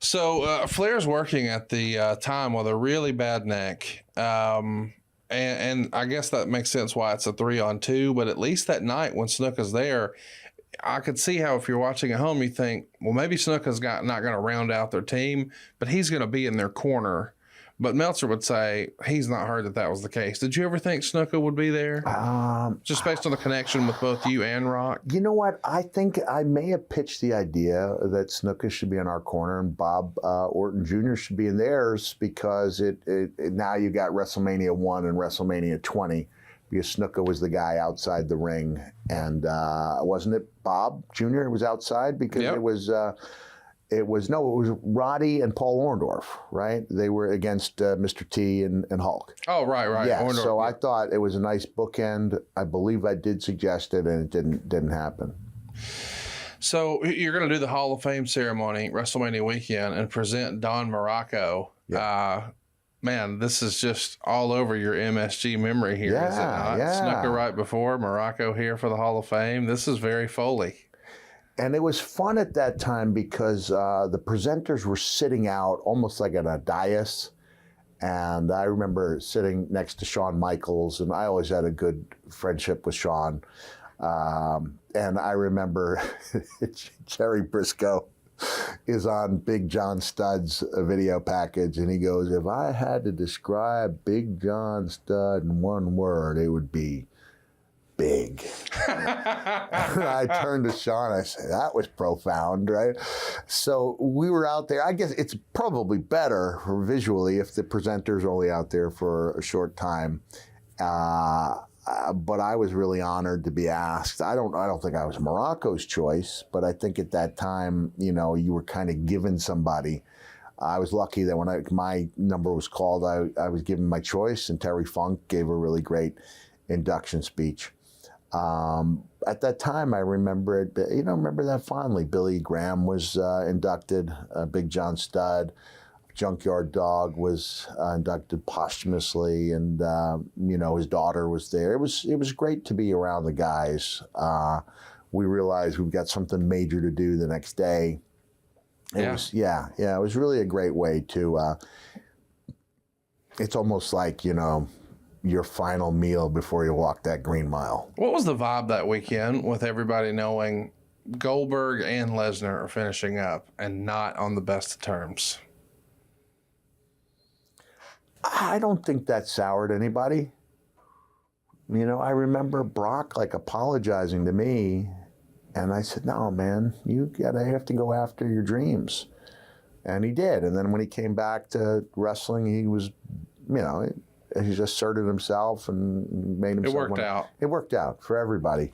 So Flair's working at the time with a really bad neck. And I guess that makes sense why it's a 3-on-2. But at least that night when Snuka's there, I could see how if you're watching at home, you think, well, maybe Snuka's not going to round out their team, but he's going to be in their corner. But Meltzer would say he's not heard that was the case. Did you ever think Snuka would be there? Just based on the connection with both you and Rock? You know what? I think I may have pitched the idea that Snuka should be in our corner and Bob Orton Jr. should be in theirs because it now you got WrestleMania 1 and WrestleMania 20 because Snuka was the guy outside the ring. And wasn't it Bob Jr. who was outside? Because it was Roddy and Paul Orndorff, right? They were against Mr. T and Hulk. Oh, right. Yeah, Orndorff, so I thought it was a nice bookend. I believe I did suggest it, and it didn't happen. So you're going to do the Hall of Fame ceremony, WrestleMania weekend, and present Don Morocco. Yeah. Man, this is just all over your MSG memory here, is it not? Yeah. Snuka right before, Morocco here for the Hall of Fame. This is very Foley. And it was fun at that time because the presenters were sitting out almost like on a dais. And I remember sitting next to Shawn Michaels, and I always had a good friendship with Shawn. And I remember Jerry Briscoe is on Big John Studd's video package, and he goes, if I had to describe Big John Studd in one word, it would be big. And I turned to Shawn, I said, that was profound, right? So we were out there. I guess it's probably better visually if the presenter's only out there for a short time. But I was really honored to be asked. I don't think I was Morocco's choice, but I think at that time, you were kind of given somebody. I was lucky that when my number was called, I was given my choice, and Terry Funk gave a really great induction speech. At that time, I remember it. Remember that fondly. Billy Graham was inducted. Big John Studd, Junkyard Dog was inducted posthumously, and his daughter was there. It was great to be around the guys. We realized we've got something major to do the next day. It was really a great way to. It's almost like your final meal before you walk that green mile. What was the vibe that weekend with everybody knowing Goldberg and Lesnar are finishing up and not on the best of terms? I don't think that soured anybody. I remember Brock apologizing to me, and I said, no, man, you have to go after your dreams. And he did. And then when he came back to wrestling, he was, he just asserted himself and made himself. It worked out. It worked out for everybody.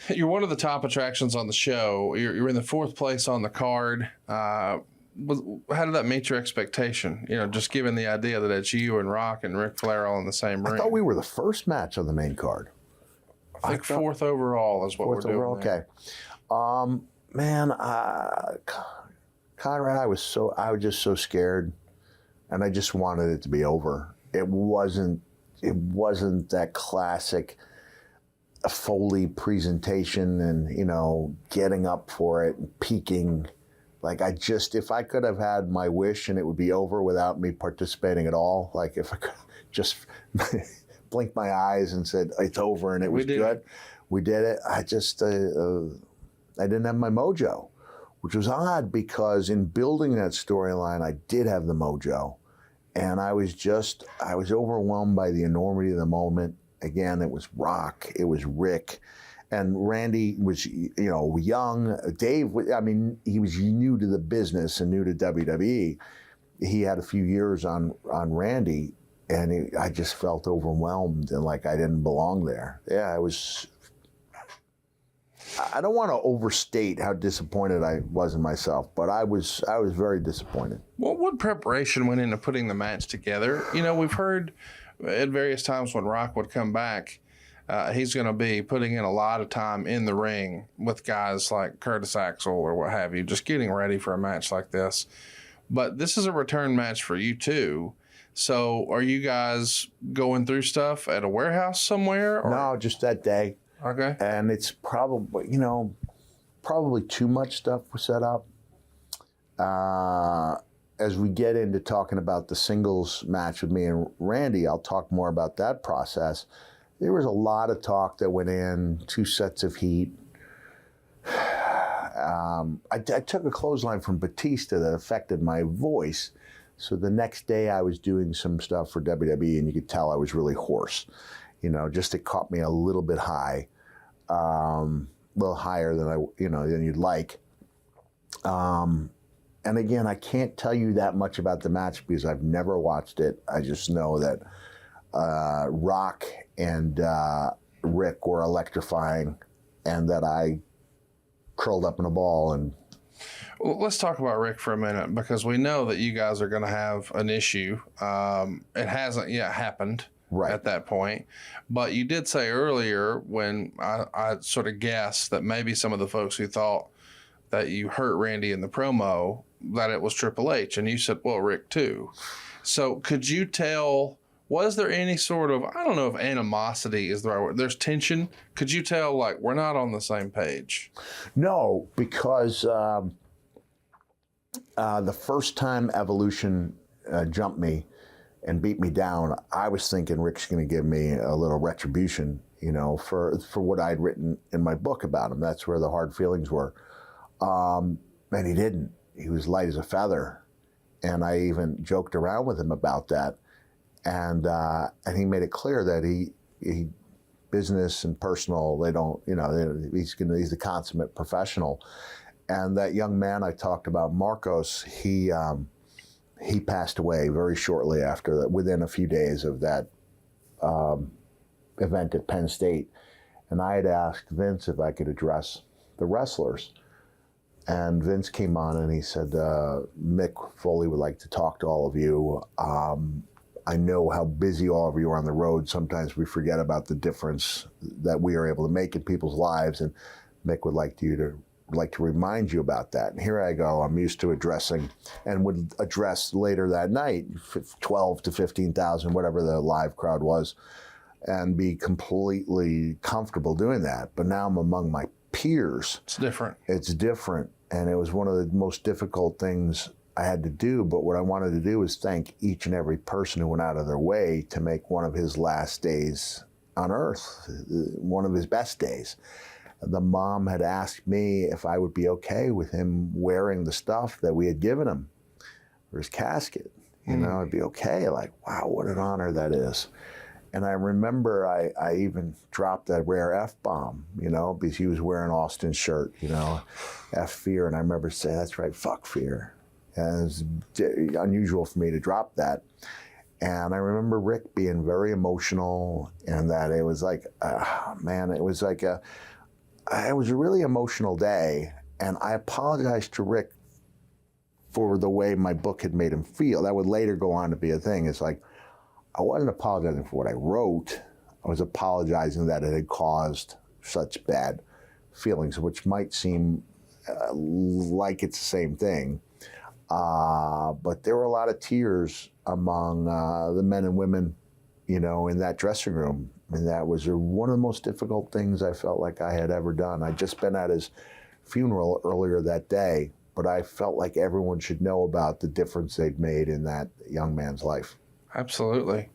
You're one of the top attractions on the show. You're in the 4th place on the card. How did that meet your expectation? Just given the idea that it's you and Rock and Ric Flair all in the same ring. I thought we were the first match on the main card. I think 4th overall is what we're doing. Okay. Conrad, I was just so scared, and I just wanted it to be over. It wasn't that classic Foley presentation and, getting up for it and peaking. If I could have had my wish and it would be over without me participating at all, if I could just blink my eyes and said, it's over and it was good. We did it. I just, I didn't have my mojo, which was odd because in building that storyline, I did have the mojo. And I was overwhelmed by the enormity of the moment. Again, it was Rock, it was Rick, and Randy was, young. Dave, he was new to the business and new to WWE. He had a few years on Randy, and I just felt overwhelmed and like I didn't belong there. Yeah, I don't want to overstate how disappointed I was in myself, but I was very disappointed. What preparation went into putting the match together? We've heard at various times when Rock would come back, he's going to be putting in a lot of time in the ring with guys like Curtis Axel or what have you, just getting ready for a match like this. But this is a return match for you too. So are you guys going through stuff at a warehouse somewhere? Or? No, just that day. Okay. And it's probably, probably too much stuff was set up. as we get into talking about the singles match with me and Randy, I'll talk more about that process. There was a lot of talk that went in, 2 sets of heat. I took a clothesline from Batista that affected my voice. So the next day I was doing some stuff for WWE, and you could tell I was really hoarse. Just it caught me a little bit high, a little higher than you'd like. And again, I can't tell you that much about the match because I've never watched it. I just know that Rock and Rick were electrifying, and that I curled up in a ball. And well, let's talk about Rick for a minute, because we know that you guys are going to have an issue. It hasn't yet happened at that point, but you did say earlier, when I sort of guessed that maybe some of the folks who thought that you hurt Randy in the promo, that it was Triple H, and you said, well, Rick too. So could you tell, was there any sort of, I don't know if animosity is the right word, there's tension? Could you tell, like, we're not on the same page? No, because the first time Evolution jumped me and beat me down, I was thinking Rick's going to give me a little retribution, for what I'd written in my book about him. That's where the hard feelings were. And he didn't. He was light as a feather. And I even joked around with him about that. And he made it clear that he business and personal, they don't, he's the consummate professional. And that young man I talked about, Marcos, he passed away very shortly after that, within a few days of that event at Penn State. And I had asked Vince if I could address the wrestlers. And Vince came on and he said, Mick Foley would like to talk to all of you. I know how busy all of you are on the road. Sometimes we forget about the difference that we are able to make in people's lives. And Mick would like to remind you about that. And here I go. I'm used to addressing, and would address later that night, 12 to 15,000, whatever the live crowd was, and be completely comfortable doing that. But now I'm among my peers. It's different. It's different. And it was one of the most difficult things I had to do. But what I wanted to do was thank each and every person who went out of their way to make one of his last days on earth one of his best days. The mom had asked me if I would be okay with him wearing the stuff that we had given him for his casket. I'd be okay. Like, wow, what an honor that is. And I remember I even dropped that rare F-bomb, because he was wearing Austin's shirt, F fear. And I remember saying, that's right, fuck fear. And it was unusual for me to drop that. And I remember Rick being very emotional, and that it was like, it was like it was a really emotional day. And I apologized to Rick for the way my book had made him feel. That would later go on to be a thing. It's like, I wasn't apologizing for what I wrote. I was apologizing that it had caused such bad feelings, which might seem like it's the same thing. But there were a lot of tears among the men and women, in that dressing room. And that was one of the most difficult things I felt like I had ever done. I'd just been at his funeral earlier that day, but I felt like everyone should know about the difference they'd made in that young man's life. Absolutely.